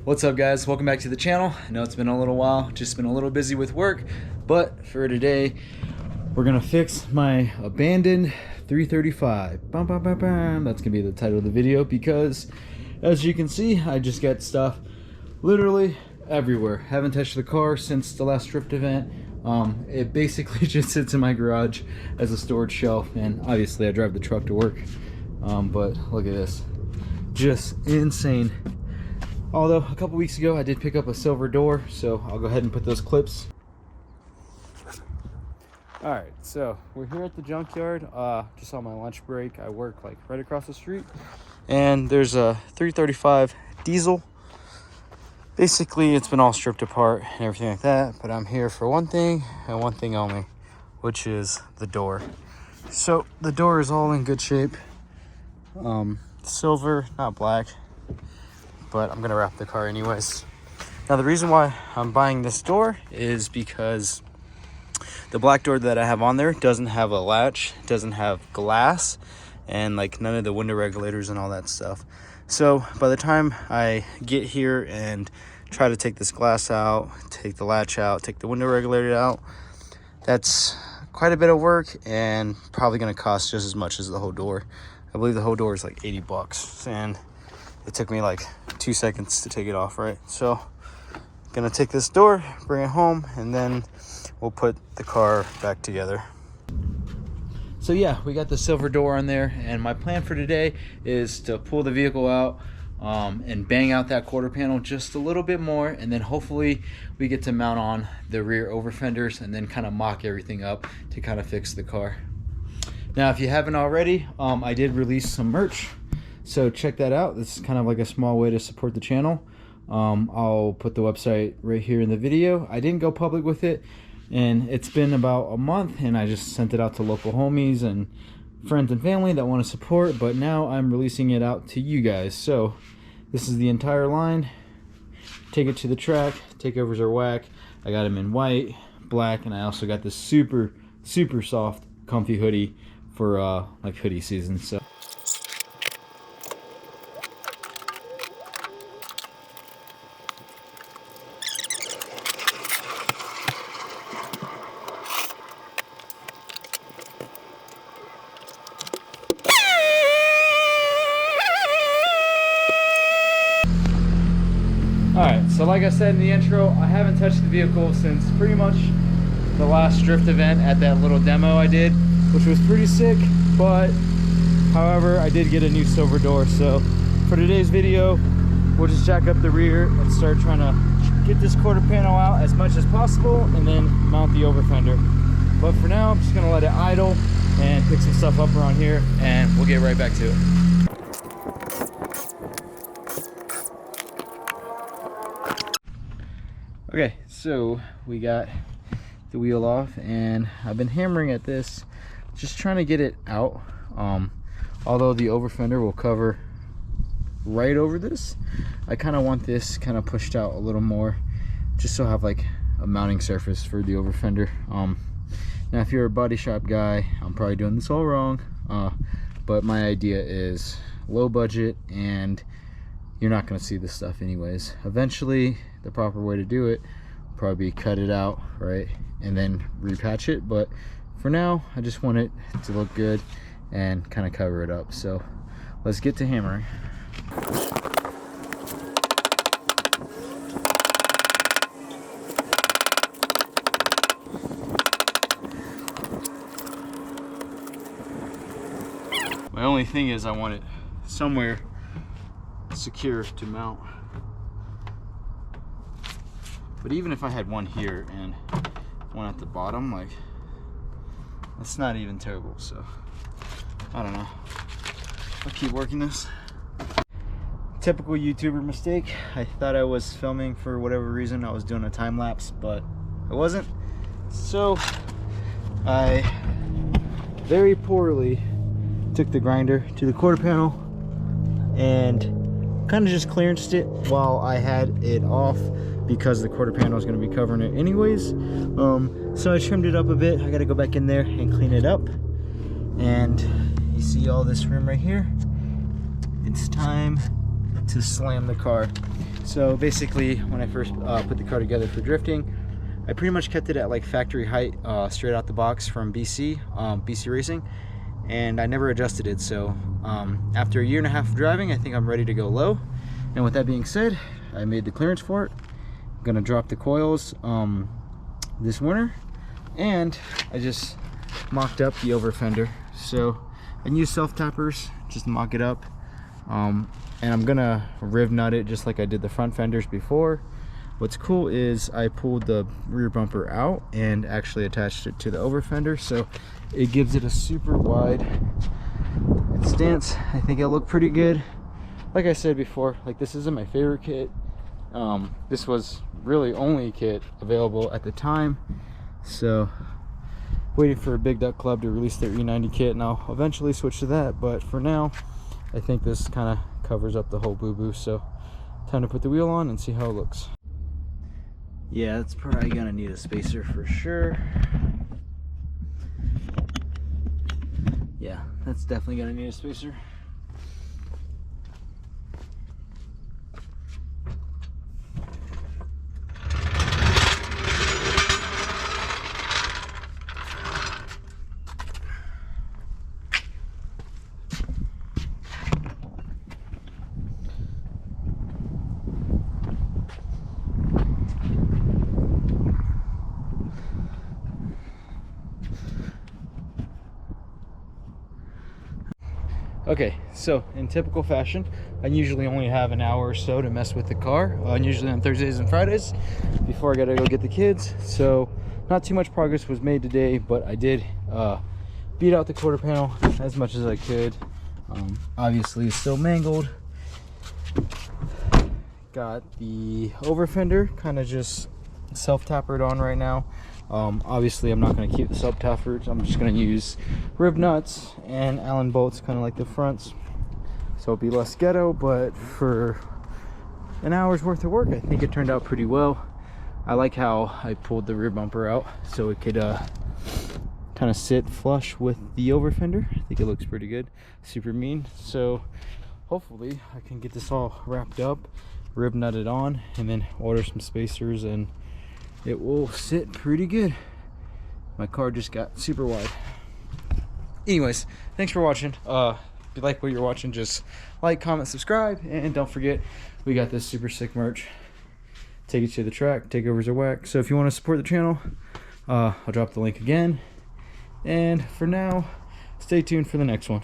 What's up, guys? Welcome back to the channel. I know it's been a little while, just been a little busy with work, but for today we're gonna fix my abandoned 335. Bum, bum, bum, bum. That's gonna be the title of the video, because as you can see, I just got stuff literally everywhere. Haven't touched the car since the last Drift event. It basically just sits in my garage as a storage shelf, and obviously I drive the truck to work. But look at this, just insane. Although a couple weeks ago I did pick up a silver door, so I'll go ahead and put those clips. Alright, so we're here at the junkyard, just on my lunch break. I work like right across the street, and there's a 335 diesel. Basically it's been all stripped apart and everything like that, but I'm here for one thing and one thing only, which is the door. So the door is all in good shape, silver, not black, but I'm gonna wrap the car anyways. Now the reason why I'm buying this door is because the black door that I have on there doesn't have a latch, doesn't have glass, and like none of the window regulators and all that stuff. So by the time I get here and try to take this glass out, take the latch out, take the window regulator out, that's quite a bit of work and probably gonna cost just as much as the whole door. I believe the whole door is like 80 bucks, and it took me like 2 seconds to take it off, right? So gonna take this door, bring it home, and then we'll put the car back together. So yeah, we got the silver door on there, and my plan for today is to pull the vehicle out and bang out that quarter panel just a little bit more, and then hopefully we get to mount on the rear over fenders and then kind of mock everything up to kind of fix the car. Now if you haven't already, I did release some merch, so check that out. This is kind of like a small way to support the channel. I'll put the website right here in the video. I didn't go public with it, and it's been about a month, and I just sent it out to local homies and friends and family that want to support, but now I'm releasing it out to you guys. So this is the entire line. Take it to the track. Takeovers are whack. I got them in white, black, and I also got this super soft comfy hoodie for like hoodie season. So alright, so like I said in the intro, I haven't touched the vehicle since pretty much the last Drift event at that little demo I did, which was pretty sick. But however, I did get a new silver door, so for today's video we'll just jack up the rear and start trying to get this quarter panel out as much as possible and then mount the over fender. But for now I'm just gonna let it idle and pick some stuff up around here, and we'll get right back to it. Okay, so we got the wheel off, and I've been hammering at this, just trying to get it out. Although the over fender will cover right over this, I kind of want this kind of pushed out a little more, just so I have like a mounting surface for the over fender. Now if you're a body shop guy, I'm probably doing this all wrong, but my idea is low budget, and you're not going to see this stuff anyways. Eventually the proper way to do it will probably be cut it out, right, and then repatch it. But for now I just want it to look good and kind of cover it up. So let's get to hammering. My only thing is I want it somewhere secure to mount. But even if I had one here and one at the bottom, like, that's not even terrible. So I don't know, I'll keep working this. Typical YouTuber mistake. I thought I was filming for whatever reason. I was doing a time lapse, but I wasn't. So I very poorly took the grinder to the quarter panel and kind of just clearanced it while I had it off, because the quarter panel is going to be covering it anyways. So I trimmed it up a bit. I got to go back in there and clean it up. And you see all this room right here? It's time to slam the car. So basically, when I first put the car together for drifting, I pretty much kept it at like factory height, straight out the box from BC Racing, and I never adjusted it. So after a year and a half of driving, I think I'm ready to go low. And with that being said, I made the clearance for it. I'm gonna drop the coils this winter, and I just mocked up the over fender. So I use self tappers just to mock it up, and I'm gonna riv nut it just like I did the front fenders before. What's cool is I pulled the rear bumper out and actually attached it to the over fender, so it gives it a super wide stance. I think it'll look pretty good. Like I said before, like, this isn't my favorite kit. This was really only kit available at the time, so waiting for a Big Duck Club to release their E90 kit, and I'll eventually switch to that. But for now, I think this kind of covers up the whole boo-boo, so time to put the wheel on and see how it looks. Yeah, it's probably gonna need a spacer for sure. Yeah, that's definitely gonna need a spacer. Okay, so in typical fashion, I usually only have an hour or so to mess with the car, usually on Thursdays and Fridays before I gotta go get the kids. So not too much progress was made today, but I did beat out the quarter panel as much as I could. Obviously it's still mangled. Got the over fender kind of just self-tappered on right now. Obviously I'm not going to keep the sub tappers. I'm just going to use rib nuts and Allen bolts, kind of like the fronts, so it'll be less ghetto. But for an hour's worth of work, I think it turned out pretty well. I like how I pulled the rear bumper out so it could kind of sit flush with the over fender. I think it looks pretty good, super mean. So hopefully I can get this all wrapped up, rib nutted on, and then order some spacers, and it will sit pretty good. My car just got super wide. Anyways, thanks for watching. If you like what you're watching, just like, comment, subscribe, and don't forget, we got this super sick merch. Take it to the track, takeovers are whack. So if you want to support the channel, I'll drop the link again. And for now, stay tuned for the next one.